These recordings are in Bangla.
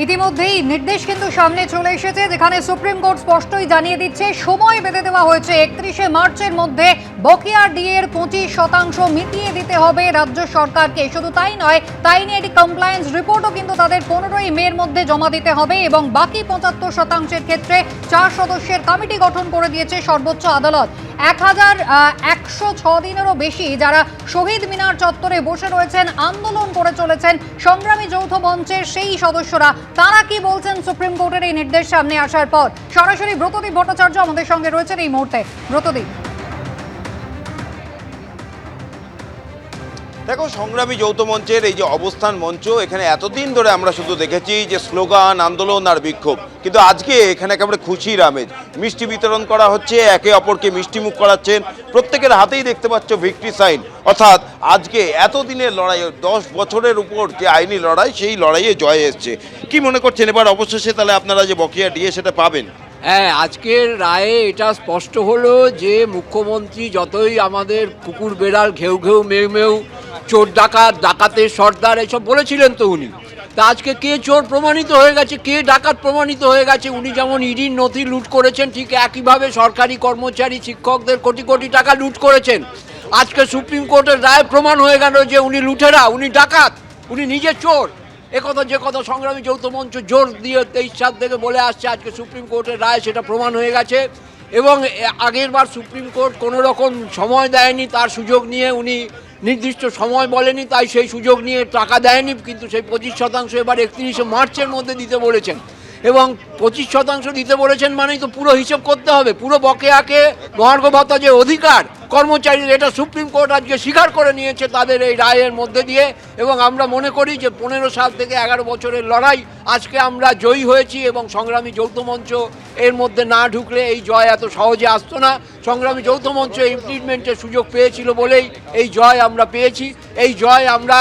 ইতিমধ্যেই নির্দেশ কিন্তু সামনে চলে এসেছে, যেখানে সুপ্রিম কোর্ট স্পষ্টই জানিয়ে দিচ্ছে সময় বেঁধে দেওয়া হয়েছে 31শে মার্চের মধ্যে বকেয়া ডিএর 25% মিটিয়ে দিতে হবে রাজ্য সরকারকে। শুধু তাই নয়, তাই নিয়ে একটি কমপ্লায়েন্স রিপোর্টও কিন্তু তাদের 15ই মের মধ্যে জমা দিতে হবে এবং বাকি 75%-এর ক্ষেত্রে 4 সদস্যের কমিটি গঠন করে দিয়েছে সর্বোচ্চ আদালত। 1106 দিনেরও বেশি যারা শহীদ মিনার চত্বরে বসে রয়েছেন, আন্দোলন করে চলেছেন সংগ্রামী যৌথ মঞ্চের সেই সদস্যরা, তারা কি বলছেন সুপ্রিম কোর্টের এই নির্দেশ সামনে আসার পর? সরাসরি ব্রতদীপ ভট্টাচার্য আমাদের সঙ্গে রয়েছেন এই মুহূর্তে। ব্রতদীপ, দেখো, সংগ্রামী যৌথ মঞ্চের এই যে অবস্থান মঞ্চ, এখানে এতদিন ধরে আমরা শুধু দেখেছি যে স্লোগান, আন্দোলন আর বিক্ষোভ, কিন্তু আজকে এখানে একেবারে খুশির আমেজ। মিষ্টি বিতরণ করা হচ্ছে, একে অপরকে মিষ্টিমুখ করাচ্ছেন, প্রত্যেকের হাতেই দেখতে পাচ্ছ ভিক্টরি সাইন। অর্থাৎ আজকে এতদিনের লড়াই, 10 বছরের উপর যে আইনি লড়াই, সেই লড়াইয়ে জয় এসছে। কি মনে করছেন এবার অবশেষে তাহলে আপনারা যে বকেয়া ডিএ সেটা পাবেন? হ্যাঁ, আজকের রায়ে এটা স্পষ্ট হলো যে মুখ্যমন্ত্রী যতই আমাদের কুকুর বেড়াল, ঘেউ ঘেউ মেউ মেউ, চোর ডাকাত, ডাকাতের সর্দার এসব বলেছিলেন তো উনি, তা আজকে কে চোর প্রমাণিত হয়ে গেছে, কে ডাকাত প্রমাণিত হয়ে গেছে। উনি যেমন ইডির নথি লুট করেছেন, ঠিক একইভাবে সরকারি কর্মচারী, শিক্ষকদের কোটি কোটি টাকা লুট করেছেন। আজকে সুপ্রিম কোর্টের রায় প্রমাণ হয়ে গেল যে উনি লুটেরা, উনি ডাকাত, উনি নিজে চোর। একথা যে কথা সংগ্রামী যৌথ মঞ্চ জোর দিয়ে 23 সাল থেকে বলে আসছে, আজকে সুপ্রিম কোর্টের রায় সেটা প্রমাণ হয়ে গেছে। এবং আগের বার সুপ্রিম কোর্ট কোনো রকম সময় দেয়নি, তার সুযোগ নিয়ে উনি নির্দিষ্ট সময় বলেনি, তাই সেই সুযোগ নিয়ে টাকা দেয়নি, কিন্তু সেই 25% এবার 31শে মার্চের মধ্যে দিতে বলেছেন। এবং 25% দিতে বলেছেন মানেই তো পুরো হিসেব করতে হবে, পুরো বকেয়াকে, মহার্ঘ ভাতা যে অধিকার কর্মচারীর, এটা সুপ্রিম কোর্ট আজকে স্বীকার করে নিয়েছে তাদের এই রায়ের মধ্যে দিয়ে। এবং আমরা মনে করি যে 15 সাল থেকে 11 বছরের লড়াই, আজকে আমরা জয়ী হয়েছি। এবং সংগ্রামী যৌথ মঞ্চ এর মধ্যে না ঢুকলে এই জয় এত সহজে আসতো না। সংগ্রামী যৌথ মঞ্চ ইমপ্লিমেন্টের সুযোগ পেয়েছিল বলেই এই জয় আমরা পেয়েছি। এই জয় আমরা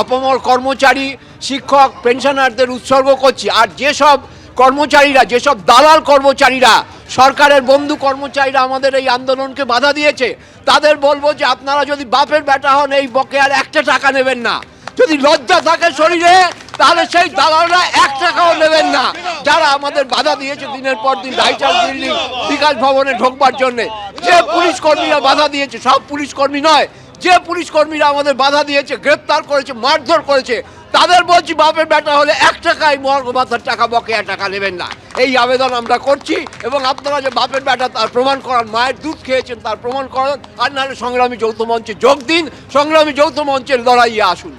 আপামর কর্মচারী, শিক্ষক, পেনশনারদের উৎসর্গ করছি। আর যেসব কর্মচারীরা, যেসব দালাল কর্মচারীরা, সরকারের বন্ধু কর্মচারীরা আমাদের এই আন্দোলনকে বাধা দিয়েছে, তাদের বলবো যে আপনারা যদি বাপের বেটা হন, এই বকেয়ার 1 টাকা নেবেন না। যদি লজ্জা থাকে শরীরে, তাহলে সেই দালালরা 1 টাকাও নেবেন না, যারা আমাদের বাধা দিয়েছে দিনের পর দিন রাইটার্স বিল্ডিং, বিকাশ ভবনে ঢোকবার জন্যে। যে পুলিশ কর্মীরা বাধা দিয়েছে, সব পুলিশ কর্মী নয়, যে পুলিশ কর্মীরা আমাদের বাধা দিয়েছে, গ্রেপ্তার করেছে, মারধর করেছে, তাদের বলছি বাপের বেটা হলে 1 টাকায় মহার্ঘ ভাতার টাকা, বকেয়া টাকা নেবেন না। এই আবেদন আমরা করছি। এবং আপনারা যে বাপের বেটা তার প্রমাণ করান, মায়ের দুধ খেয়েছেন তার প্রমাণ করান, আর নাহলে সংগ্রামী যৌথ মঞ্চে যোগ দিন, সংগ্রামী যৌথ মঞ্চের লড়াইয়ে আসুন।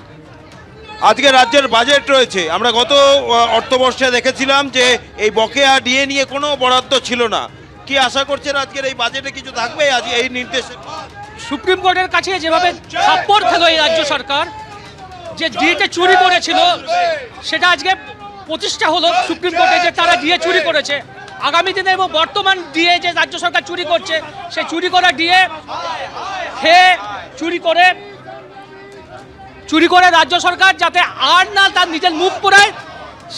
আজকে রাজ্যের বাজেট রয়েছে, আমরা গত অর্থবর্ষে দেখেছিলাম যে এই বকেয়া ডিএ নিয়ে কোনো বরাদ্দ ছিল না। কি আশা করছেন আজকের এই বাজেটে কিছু থাকবে আজ এই নির্দেশে? সুপ্রিম কোর্টের কাছে যেভাবে থাপ্পড় খেলো এই রাজ্য সরকার, যে ডিএটা চুরি করেছিল, সেটা আজকে প্রতিষ্ঠা হলো সুপ্রিম কোর্টে যে তারা ডিএ চুরি করেছে। আগামী দিনে এবং বর্তমান ডিএ যে রাজ্য সরকার চুরি করছে, সেই চুরি করা ডিএ খেয়ে চুরি করে রাজ্য সরকার যাতে আর না তার নিজের মুখ পোড়ায়,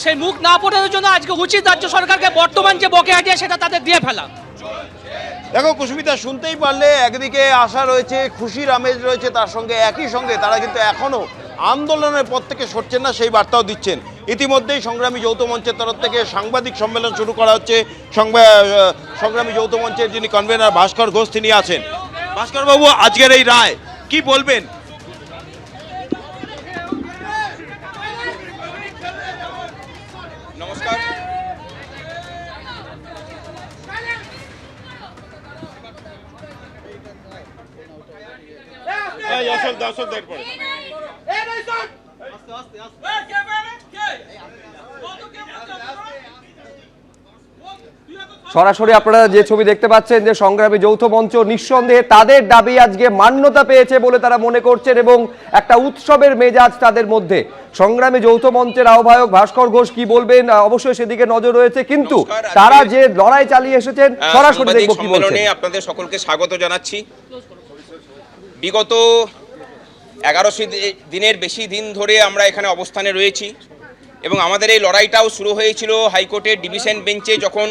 সেই মুখ না পোড়ানোর জন্য আজকে উচিত রাজ্য সরকারকে বর্তমান যে বকেয়া ডিএ সেটা তাদের দিয়ে ফেলা। দেখো কুসুমিতা, শুনতেই পারলে একদিকে আশা রয়েছে, খুশির আমেজ রয়েছে, তার সঙ্গে একই সঙ্গে তারা কিন্তু এখনও আন্দোলনের পথ থেকে সরছেন না, সেই বার্তাও দিচ্ছেন। ইতিমধ্যেই সংগ্রামী যৌথ মঞ্চের তরফ থেকে সাংবাদিক সম্মেলন শুরু করা হচ্ছে। সংগ্রামী যৌথ মঞ্চের যিনি কনভেনার ভাস্কর ঘোষ, তিনি আছেন। ভাস্করবাবু, আজকের এই রায় কি বলবেন? নমস্কার। সরাসরি আপনারা যে ছবি দেখতে পাচ্ছেন, যে সংগ্রামী যৌথ মঞ্চ নিঃসন্দেহে তাদের দাবি আজকে মান্যতা পেয়েছে বলে তারা মনে করছেন, এবং একটা উৎসবের মেজাজ তাদের মধ্যে। সংগ্রামী যৌথ মঞ্চের আহ্বায়ক ভাস্কর ঘোষ কি বলবেন, অবশ্যই সেদিকে নজর রয়েছে, কিন্তু তারা যে লড়াই চালিয়ে এসেছেন, সরাসরি দেখব কি বলছেন। আপনাদের সকলকে স্বাগত জানাচ্ছি। বিগত 1100 দিনের বেশি দিন ধরে আমরা এখানে অবস্থানে রয়েছি, এবং আমাদের এই লড়াইটাও শুরু হয়েছিল হাইকোর্টের ডিভিশন বেঞ্চে, যখন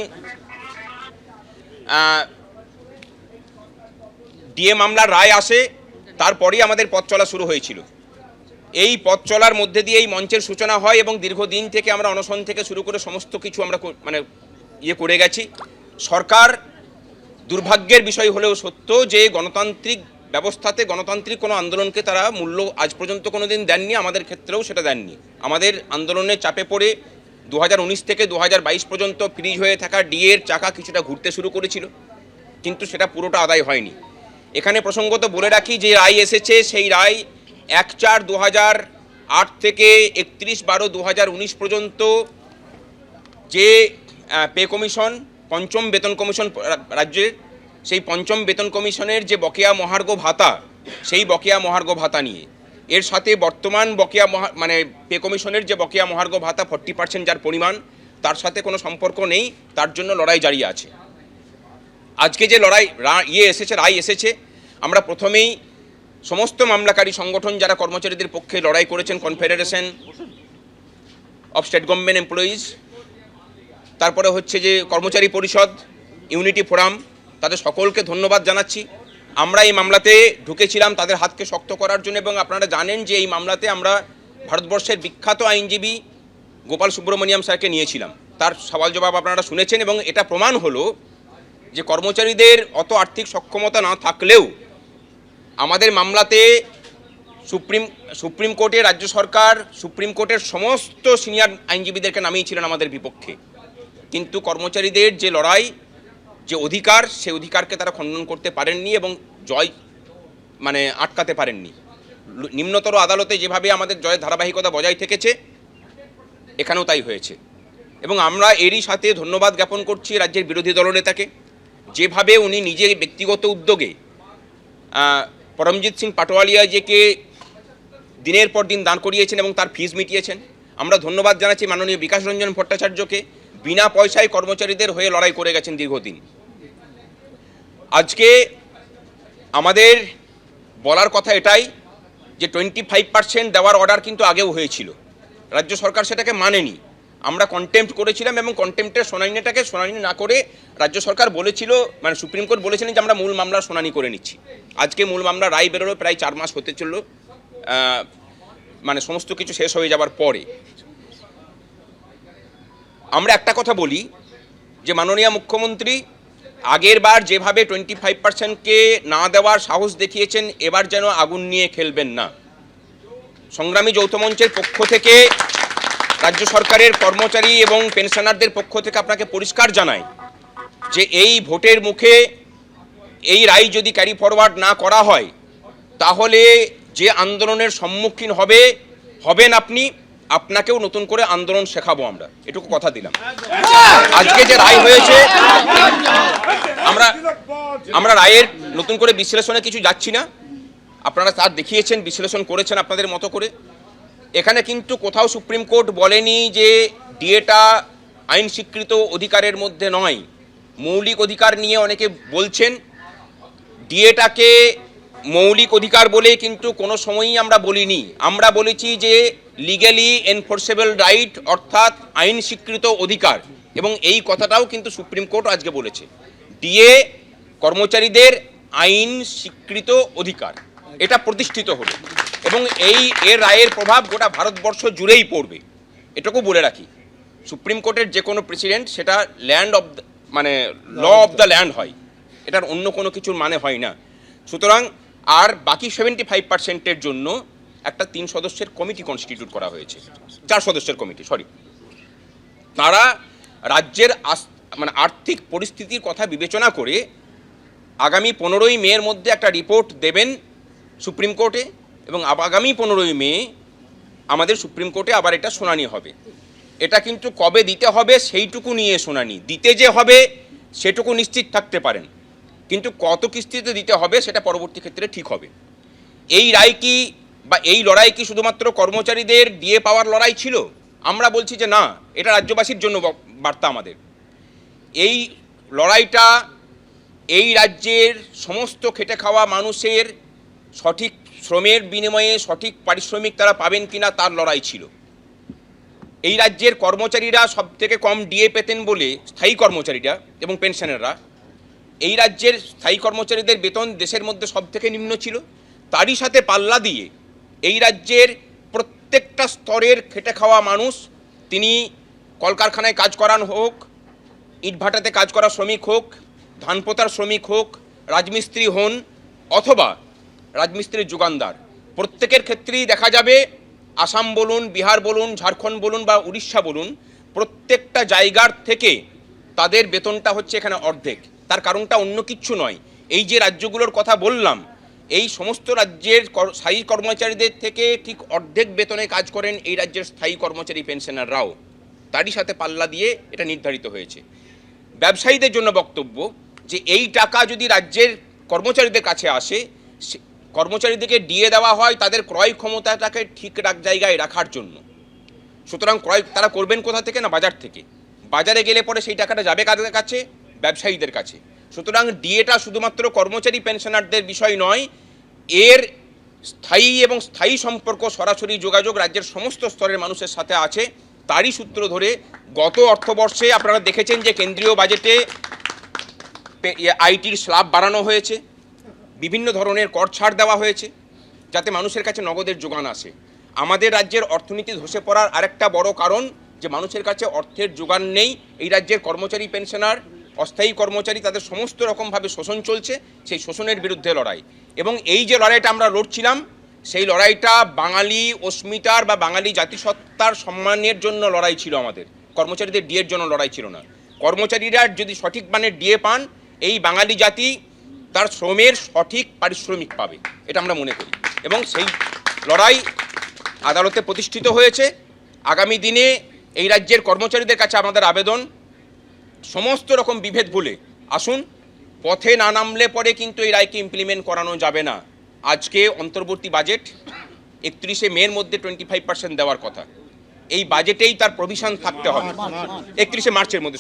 ডিএ মামলার রায় আসে, তারপরেই আমাদের পথ চলা শুরু হয়েছিল। এই পথ চলার মধ্যে দিয়ে এই মঞ্চের সূচনা হয় এবং দীর্ঘদিন থেকে আমরা অনশন থেকে শুরু করে সমস্ত কিছু আমরা মানে করে গেছি। সরকার, দুর্ভাগ্যের বিষয় হলেও সত্য যে গণতান্ত্রিক ব্যবস্থাতে গণতান্ত্রিক কোনো আন্দোলনকে তারা মূল্য আজ পর্যন্ত কোনো দিন দেননি, আমাদের ক্ষেত্রেও সেটা দেননি। আমাদের আন্দোলনের চাপে পড়ে 2019 থেকে 2022 পর্যন্ত ফ্রিজ হয়ে থাকা ডিএর চাকা কিছুটা ঘুরতে শুরু করেছিল, কিন্তু সেটা পুরোটা আদায় হয়নি। এখানে প্রসঙ্গত বলে রাখি যে রায় এসেছে, সেই রায় 1/4/2008 থেকে 31/12/2019 পর্যন্ত যে পে কমিশন, পঞ্চম বেতন কমিশন রাজ্যের, সেই পঞ্চম বেতন কমিশনের যে বকেয়া মহার্ঘ ভাতা, সেই বকেয়া মহার্ঘ ভাতা নিয়ে এর সাথে বর্তমান বকেয়া মানে পে কমিশনের যে বকেয়া মহার্ঘ ভাতা 40% যার পরিমাণ, তার সাথে কোনো সম্পর্ক নেই, তার জন্য লড়াই জারি আছে। আজকে যে রায় এসেছে, আমরা প্রথমেই সমস্ত মামলাকারী সংগঠন যারা কর্মচারীদের পক্ষে লড়াই করেছেন, confederation of state government employees, তারপরে হচ্ছে যে কর্মচারী পরিষদ, ইউনিটি ফোরাম, তাদের সকলকে ধন্যবাদ জানাচ্ছি। আমরা এই মামলাতে ঢুকেছিলাম তাদের হাতকে শক্ত করার জন্য, এবং আপনারা জানেন যে এই মামলাতে আমরা ভারতবর্ষের বিখ্যাত আইনজীবী গোপাল সুব্রমণিয়াম স্যারকে নিয়েছিলাম। তার সওয়াল জবাব আপনারা শুনেছেন, এবং এটা প্রমাণ হলো যে কর্মচারীদের অত আর্থিক সক্ষমতা না থাকলেও আমাদের মামলাতে সুপ্রিম কোর্টে রাজ্য সরকার, সুপ্রিম কোর্টের সমস্ত সিনিয়র আইনজীবীদেরকে নামিয়েছিলেন আমাদের বিপক্ষে, কিন্তু কর্মচারীদের যে লড়াই, যে অধিকার, সেই অধিকারকে তারা খণ্ডন করতে পারেননি এবং জয় মানে আটকাতে পারেননি। নিম্নতর আদালতে যেভাবে আমাদের জয়ের ধারাবাহিকতা বজায় থেকেছে, এখানেও তাই হয়েছে। এবং আমরা এরই সাথে ধন্যবাদ জ্ঞাপন করছি রাজ্যের বিরোধী দলনেতাকে, যেভাবে উনি নিজে ব্যক্তিগত উদ্যোগে পরমজিৎ সিং পাটোয়ারিয়াজিকে দিনের পর দিন দান করিয়েছেন এবং তার ফিস মিটিয়েছেন। আমরা ধন্যবাদ জানাচ্ছি মাননীয় বিকাশ রঞ্জন ভট্টাচার্যকে, বিনা পয়সায় কর্মচারীদের হয়ে লড়াই করে গেছেন দীর্ঘদিন। আজকে আমাদের বলার কথা এটাই যে 25% দেওয়ার অর্ডার কিন্তু আগেও হয়েছিল, রাজ্য সরকার সেটাকে মানেনি। আমরা কন্টেম্প্ট করেছিলাম এবং কন্টেম্প্টের শুনানি না করে রাজ্য সরকার বলেছিল, মানে সুপ্রিম কোর্ট বলেছিলেন যে আমরা মূল মামলার শুনানি করে নিচ্ছি। আজকে মূল মামলা রায় বেরোলো, প্রায় 4 মাস হতে চললো, মানে সমস্ত কিছু শেষ হয়ে যাবার পরে। আমরা একটা কথা বলি যে মাননীয় মুখ্যমন্ত্রী আগের বার যেভাবে 25%কে না দেওয়ার সাহস দেখিয়েছেন, এবার যেন আগুন নিয়ে খেলবেন না। সংগ্রামী যৌথ মঞ্চের পক্ষ থেকে, রাজ্য সরকারের কর্মচারী এবং পেনশনারদের পক্ষ থেকে আপনাকে পরিষ্কার জানাই যে এই ভোটের মুখে এই রায় যদি ক্যারি ফরওয়ার্ড না করা হয়, তাহলে যে আন্দোলনের সম্মুখীন হবেন আপনি, আপনাকেও নতুন করে আন্দোলন শেখাবো আমরা, এটুকু কথা দিলাম। আজকে যে রায় হয়েছে, আমরা রায়ের নতুন করে বিশ্লেষণে কিছু যাচ্ছি না, আপনারা তার দেখিয়েছেন, বিশ্লেষণ করেছেন আপনাদের মতো করে। এখানে কিন্তু কোথাও সুপ্রিম কোর্ট বলেনি যে ডিএটা আইন স্বীকৃত অধিকারের মধ্যে নয়। মৌলিক অধিকার নিয়ে অনেকে বলছেন, ডিএটাকে মৌলিক অধিকার বলে কিন্তু কোনো সময়ই আমরা বলিনি। আমরা বলেছি যে লিগ্যালি এনফোর্সেবল রাইট, অর্থাৎ আইন স্বীকৃত অধিকার, এবং এই কথাটাও কিন্তু সুপ্রিম কোর্ট আজকে বলেছে। ডিএ কর্মচারীদের আইন স্বীকৃত অধিকার, এটা প্রতিষ্ঠিত হলো, এবং এর রায়ের প্রভাব গোটা ভারতবর্ষ জুড়েই পড়বে, এটুকু বলে রাখি। সুপ্রিম কোর্টের যে কোনো প্রেসিডেন্ট সেটা মানে ল অফ দ্য ল্যান্ড হয়, এটার অন্য কোনো কিছুর মানে হয় না। সুতরাং আর বাকি 75%-এর জন্য একটা 3 সদস্যের কমিটি কনস্টিটিউট করা হয়েছে, 4 সদস্যের কমিটি, তারা রাজ্যের মানে আর্থিক পরিস্থিতির কথা বিবেচনা করে আগামী 15ই মের মধ্যে একটা রিপোর্ট দেবেন সুপ্রিম কোর্টে, এবং আগামী 15ই মে আমাদের সুপ্রিম কোর্টে আবার এটা শুনানি হবে। এটা কিন্তু কবে দিতে হবে সেইটুকু নিয়ে শুনানি, দিতে যে হবে সেটুকু নিশ্চিত থাকতে পারেন, কিন্তু কত কিস্তিতে দিতে হবে সেটা পরবর্তী ক্ষেত্রে ঠিক হবে। এই রায় কি বা এই লড়াই কি শুধুমাত্র কর্মচারীদের ডিএ পাওয়ার লড়াই ছিল? আমরা বলছি যে না, এটা রাজ্যবাসীর জন্য বার্তা আমাদের। এই লড়াইটা এই রাজ্যের সমস্ত খেটে খাওয়া মানুষের সঠিক শ্রমের বিনিময়ে সঠিক পারিশ্রমিক তারা পাবেন কিনা তার লড়াই ছিল। এই রাজ্যের কর্মচারীরা সব থেকে কম ডিএ পেতেন বলে, স্থায়ী কর্মচারীরা এবং পেনশনাররা, এই রাজ্যের স্থায়ী কর্মচারীদের বেতন দেশের মধ্যে সব থেকে নিম্ন ছিল। তারই সাথে পাল্লা দিয়ে এই রাজ্যের প্রত্যেকটা স্তরের খেটে খাওয়া মানুষ, তিনি কলকারখানায় কাজ করান হোক, ইটভাটাতে কাজ করা শ্রমিক হোক, ধান পোতার শ্রমিক হোক, রাজমিস্ত্রি হন অথবা রাজমিস্ত্রির যোগানদার, প্রত্যেকের ক্ষেত্রেই দেখা যাবে আসাম বলুন, বিহার বলুন, ঝাড়খণ্ড বলুন বা উড়িষ্যা বলুন, প্রত্যেকটা জায়গার থেকে তাদের বেতনটা হচ্ছে এখানে অর্ধেক। তার কারণটা অন্য কিচ্ছু নয়, এই যে রাজ্যগুলোর কথা বললাম, এই সমস্ত রাজ্যের স্থায়ী কর্মচারীদের থেকে ঠিক অর্ধেক বেতনে কাজ করেন এই রাজ্যের স্থায়ী কর্মচারী পেনশনাররাও। তারই সাথে পাল্লা দিয়ে এটা নির্ধারিত হয়েছে। ব্যবসায়ীদের জন্য বক্তব্য যে এই টাকা যদি রাজ্যের কর্মচারীদের কাছে আসে, কর্মচারীদেরকে দিয়ে দেওয়া হয় তাদের ক্রয় ক্ষমতাটাকে ঠিক জায়গায় রাখার জন্য। সুতরাং ক্রয় তারা করবেন কোথা থেকে? না, বাজার থেকে। বাজারে গেলে পরে সেই টাকাটা যাবে কাদের কাছে? ব্যবসায়ীদের কাছে। সুতরাং ডিএটা শুধুমাত্র কর্মচারী পেনশনারদের বিষয় নয়, এর স্থায়ী এবং স্থায়ী সম্পর্ক, সরাসরি যোগাযোগ রাজ্যের সমস্ত স্তরের মানুষের সাথে আছে। তারই সূত্র ধরে গত অর্থবর্ষে আপনারা দেখেছেন যে কেন্দ্রীয় বাজেটে আইটির স্ল্যাব বাড়ানো হয়েছে, বিভিন্ন ধরনের কর ছাড় দেওয়া হয়েছে যাতে মানুষের কাছে নগদের যোগান আসে। আমাদের রাজ্যের অর্থনীতি ধসে পড়ার আরেকটা বড় কারণ যে মানুষের কাছে অর্থের যোগান নেই। এই রাজ্যের কর্মচারী পেনশনার, অস্থায়ী কর্মচারী, তাদের সমস্ত রকমভাবে শোষণ চলছে, সেই শোষণের বিরুদ্ধে লড়াই। এবং এই যে লড়াইটা আমরা লড়ছিলাম, সেই লড়াইটা বাঙালি অস্মিতার বা বাঙালি জাতিসত্তার সম্মানের জন্য লড়াই ছিল, আমাদের কর্মচারীদের ডিএর জন্য লড়াই ছিল না। কর্মচারীরা যদি সঠিক মানের ডিএ পান, এই বাঙালি জাতি তার শ্রমের সঠিক পারিশ্রমিক পাবে, এটা আমরা মনে করি। এবং সেই লড়াই আদালতে প্রতিষ্ঠিত হয়েছে। আগামী দিনে এই রাজ্যের কর্মচারীদের কাছে আমাদের আবেদন, সমস্ত রকম বিভেদ ভুলে আসুন, পথে না নামলে পরে কিন্তু এই রায়কে ইমপ্লিমেন্ট করানো যাবে না। আজকে অন্তর্বর্তী বাজেট 31শে মের মধ্যে 25% দেওয়ার কথা, এই বাজেটেই তার প্রভিশন থাকতে হবে। 31শে মার্চের মধ্যে,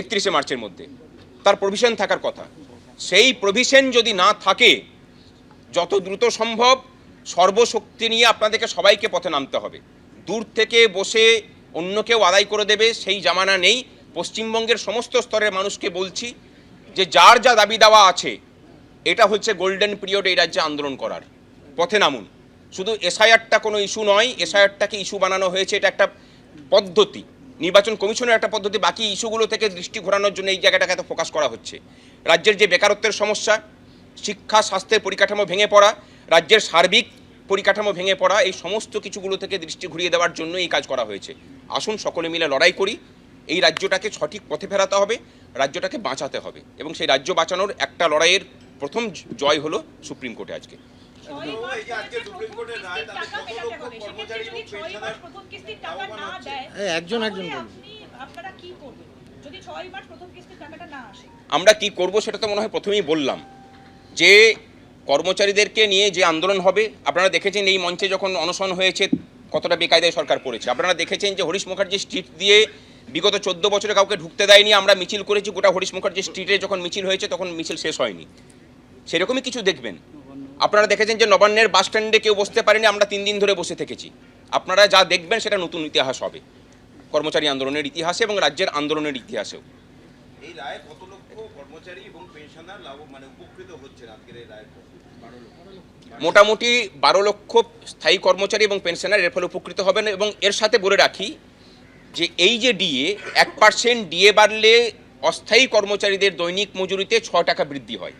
31শে মার্চের মধ্যে তার প্রভিশন থাকার কথা। সেই প্রভিশন যদি না থাকে, যত দ্রুত সম্ভব সর্বশক্তি নিয়ে আপনাদেরকে সবাইকে পথে নামতে হবে। দূর থেকে বসে অন্য কেউ আদায় করে দেবে সেই জামানা নেই। পশ্চিমবঙ্গের সমস্ত স্তরের মানুষকে বলছি যে যার যা দাবি দেওয়া আছে, এটা হচ্ছে গোল্ডেন পিরিয়ড এই রাজ্যে আন্দোলন করার। পথে নামুন। শুধু এসআইআরটা কোনো ইস্যু নয়, এসআইআরটাকে ইস্যু বানানো হয়েছে, এটা একটা পদ্ধতি, নির্বাচন কমিশনের একটা পদ্ধতি। বাকি ইস্যুগুলো থেকে দৃষ্টি ঘোরানোর জন্য এই জায়গাটাকে এত ফোকাস করা হচ্ছে। রাজ্যের যে বেকারত্বের সমস্যা, শিক্ষা স্বাস্থ্যের পরিকাঠামো ভেঙে পড়া, রাজ্যের সার্বিক পরিকাঠামো ভেঙে পড়া, এই সমস্ত কিছুগুলো থেকে দৃষ্টি ঘুরিয়ে দেওয়ার জন্য এই কাজ করা হয়েছে। আসুন সকলে মিলে লড়াই করি, এই রাজ্যটাকে সঠিক পথে ফেরাতে হবে, রাজ্যটাকে বাঁচাতে হবে। এবং সেই রাজ্য বাঁচানোর একটা লড়াইয়ের প্রথম জয় হলো সুপ্রিম কোর্টে আজকে। আমরা কি করব সেটা তো মনে হয় প্রথমেই বললাম, যে কর্মচারীদেরকে নিয়ে যে আন্দোলন হবে। আপনারা দেখেছেন এই মঞ্চে যখন অনশন হয়েছে কতটা বেকায়দায় সরকার পড়েছে। আপনারা দেখেছেন যে হরিশ মুখার্জি স্ট্রিট দিয়ে বিগত 14 বছরে কাউকে ঢুকতে দেয়নি। আমরা মিছিল করেছি, গোটা হরিশ মুখার্জি স্ট্রিটে যখন মিছিল হয়েছে তখন মিছিল শেষ হয়নি। সেরকমই কিছু দেখবেন। আপনারা দেখেছেন যে নবান্নের বাস স্ট্যান্ডে কেউ বসতে পারেনি, আমরা 3 দিন ধরে বসে থেকেছি। আপনারা যা দেখবেন সেটা নতুন ইতিহাস হবে, কর্মচারী আন্দোলনের ইতিহাসে এবং রাজ্যের আন্দোলনের ইতিহাসেও। এই রায়ে কত লক্ষ কর্মচারী এবং পেনশনার উপকৃত হচ্ছেন আজকের এই রায়ের? মোটামুটি 12 লক্ষ স্থায়ী কর্মচারী এবং পেনশনার এর ফলে উপকৃত হবেন। এবং এর সাথে বলে রাখি যে এই যে ডিএ, 1% ডিএ বাড়লে অস্থায়ী কর্মচারীদের দৈনিক মজুরিতে 6 টাকা বৃদ্ধি হয়।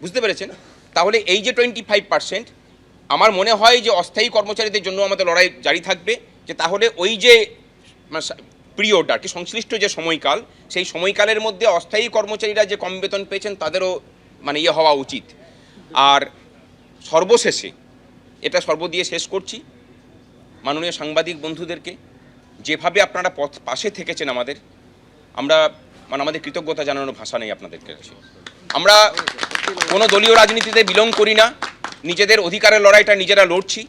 বুঝতে পেরেছেন? তাহলে এই যে 25%, আমার মনে হয় যে অস্থায়ী কর্মচারীদের জন্য আমাদের লড়াই জারি থাকবে। যে তাহলে ওই যে পিরিয়ড আর কি, সংশ্লিষ্ট যে সময়কাল, সেই সময়কালের মধ্যে অস্থায়ী কর্মচারীরা যে কম বেতন পেয়েছেন তাদেরও ইয়ে হওয়া উচিত। আর সর্বশেষে এটা দিয়ে শেষ করছি, মাননীয় সাংবাদিক বন্ধুদেরকে যেভাবে আপনারা পাশে থেকেছেন আমরা আমাদের কৃতজ্ঞতা জানানোর ভাষা নেই আপনাদের কাছে। আমরা কোনো দলীয় রাজনীতিতে বিলং করি না, নিজেদের অধিকারের লড়াইটা নিজেরা লড়ছি।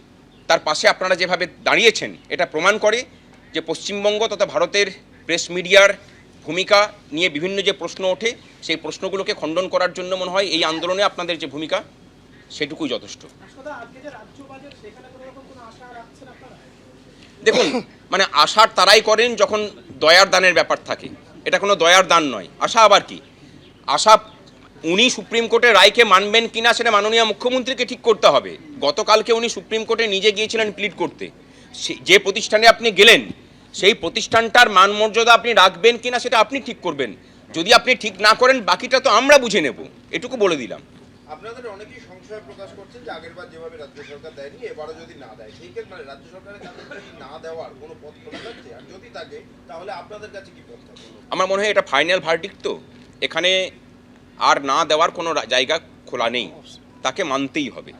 তার পাশে আপনারা যেভাবে দাঁড়িয়েছেন এটা প্রমাণ করে যে পশ্চিমবঙ্গ তথা ভারতের প্রেস মিডিয়ার ভূমিকা নিয়ে বিভিন্ন যে প্রশ্ন ওঠে, সেই প্রশ্নগুলোকে খণ্ডন করার জন্য মনে হয় এই আন্দোলনে আপনাদের যে ভূমিকা সেটুকুই যথেষ্ট। দেখুন, আশা তারাই করেন যখন দয়ার দানের ব্যাপার থাকে। এটা কোনো দয়ার দান নয়। আশা আবার কি? আশা উনি সুপ্রিম কোর্টের রায়কে মানবেন কিনা সেটা মাননীয় মুখ্যমন্ত্রীকে ঠিক করতে হবে। গতকালকে উনি সুপ্রিম কোর্টে নিজে গিয়েছিলেন প্লিড করতে। যে প্রতিষ্ঠানে আপনি গেলেন সেই প্রতিষ্ঠানটার মান মর্যাদা আপনি রাখবেন কিনা সেটা আপনি ঠিক করবেন। যদি আপনি ঠিক না করেন বাকিটা তো আমরা বুঝে নেব, এটুকু বলে দিলাম। আপনাদের অনেকেই সংশয় প্রকাশ করছেন যে আগেরবার যেভাবে রাজ্য সরকার দেয়নি এবারও যদি না দেয় সেই ক্ষেত্রে মানে রাজ্য সরকারের কাছে কি না দেওয়ার কোনো পথ খোলা যাচ্ছে, আর যদি থাকে তাহলে আপনাদের কাছে কি পথ থাকবে? আমার মনে হয় এটা ফাইনাল ভার্ডিক্ট, তো এখানে আর না দেওয়ার কোনো জায়গা খোলা নেই, তাকে মানতেই হবে।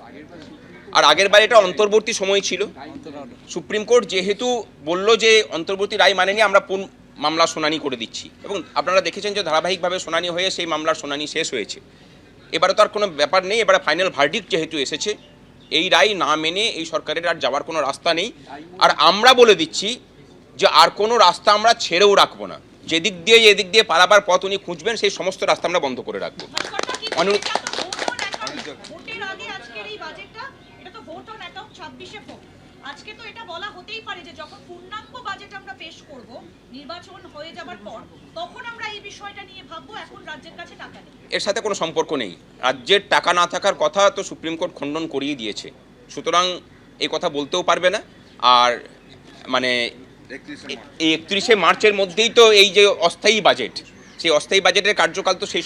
আর আগের বার এটা অন্তর্বর্তী সময় ছিল, সুপ্রিম কোর্ট যেহেতু বলল যে অন্তর্বর্তী রায় মানেনি, আমরা মামলা শুনানি করে দিচ্ছি, এবং আপনারা দেখেছেন যে ধারাবাহিকভাবে শুনানি হয়ে সেই মামলার শুনানি শেষ হয়েছে। এবারে তো আর কোনো ব্যাপার নেই, এবারে ফাইনাল ভার্ডিক্ট যেহেতু এসেছে, এই রায় না মেনে এই সরকারের আর যাওয়ার কোনো রাস্তা নেই। আর আমরা বলে দিচ্ছি যে আর কোনো রাস্তা আমরা ছেড়েও রাখবো না, যেদিক দিয়ে এদিক দিয়ে পারাবার পথ উনি খুঁজবেন সেই সমস্ত রাস্তা আমরা বন্ধ করে রাখবো। অনুরোধ ভোটের আগে আজকের এই বাজেটটা, এটা তো ভোট অন অ্যাকাউন্ট 26 ভোট। আজকে তো এটা বলা হতেই পারে যে যখন পূর্ণাঙ্গ বাজেট আমরা পেশ করব নির্বাচন হয়ে যাবার পর, তখন আমরা এই বিষয়টা নিয়ে ভাববো। এখন রাজ্যের কাছে টাকা নেই, এর সাথে কোনো সম্পর্ক নেই। রাজ্যের টাকা না থাকার কথা তো সুপ্রিম কোর্ট খণ্ডন করিয়ে দিয়েছে, সুতরাং এই কথা বলতেও পারবে না। আর মানে এই 31শে মার্চের মধ্যেই তো এই যে অস্থায়ী বাজেট, সেই অস্থায়ী বাজেটের কার্যকাল তো সেই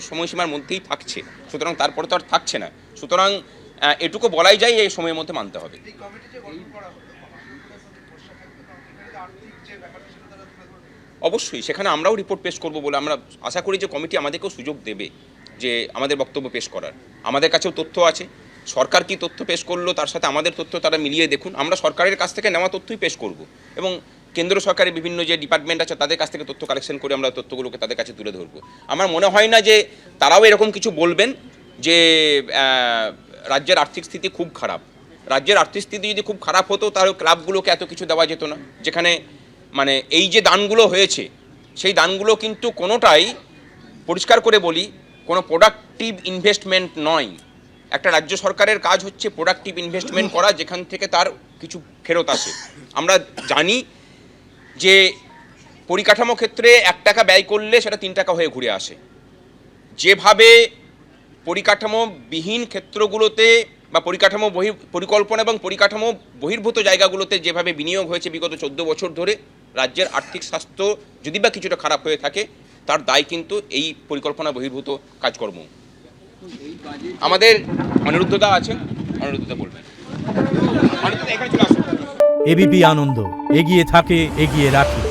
সময়সীমার মধ্যেই থাকছে, সুতরাং তারপরে তো আর থাকছে না। সুতরাং এটুকু বলাই যায় এই সময়ের মধ্যে মানতে হবে। অবশ্যই সেখানে আমরাও রিপোর্ট পেশ করব বলে আমরা আশা করি যে কমিটি আমাদেরকেও সুযোগ দেবে যে আমাদের বক্তব্য পেশ করার। আমাদের কাছেও তথ্য আছে, সরকার কি তথ্য পেশ করলো তার সাথে আমাদের তথ্য তারা মিলিয়ে দেখুন। আমরা সরকারের কাছ থেকে নেওয়া তথ্যই পেশ করব, এবং কেন্দ্র সরকারের বিভিন্ন যে ডিপার্টমেন্ট আছে তাদের কাছ থেকে তথ্য কালেকশন করে আমরা তথ্যগুলোকে তাদের কাছে তুলে ধরবো। আমার মনে হয় না যে তারাও এরকম কিছু বলবেন যে রাজ্যের আর্থিক স্থিতি খুব খারাপ। রাজ্যের আর্থিক স্থিতি যদি খুব খারাপ হতো তাহলে ক্লাবগুলোকে এত কিছু দেওয়া যেত না। যেখানে মানে এই যে দানগুলো হয়েছে সেই দানগুলো কিন্তু কোনোটাই, পরিষ্কার করে বলি, কোনো প্রোডাক্টিভ ইনভেস্টমেন্ট নয়। একটা রাজ্য সরকারের কাজ হচ্ছে প্রোডাক্টিভ ইনভেস্টমেন্ট করা, যেখান থেকে তার কিছু ফেরত আসে। আমরা জানি যে পরিকাঠামো ক্ষেত্রে 1 টাকা ব্যয় করলে সেটা 3 টাকা হয়ে ঘুরে আসে। যেভাবে পরিকাঠামোবিহীন ক্ষেত্রগুলোতে বা পরিকাঠামো পরিকল্পনা এবং পরিকাঠামো বহির্ভূত জায়গাগুলোতে যেভাবে বিনিয়োগ হয়েছে বিগত 14 বছর ধরে, রাজ্যের আর্থিক স্বাস্থ্য যদি বা কিছুটা খারাপ হয়ে থাকে তার দায় কিন্তু এই পরিকল্পনা বহির্ভূত কাজকর্ম। আমাদের অনিরুদ্ধদা আছেন, অনিরুদ্ধদা বলবেন। অনিরুদ্ধদা এখানে চলে আসুন। এবিপি আনন্দ, এগিয়ে থাকে, এগিয়ে রাখে।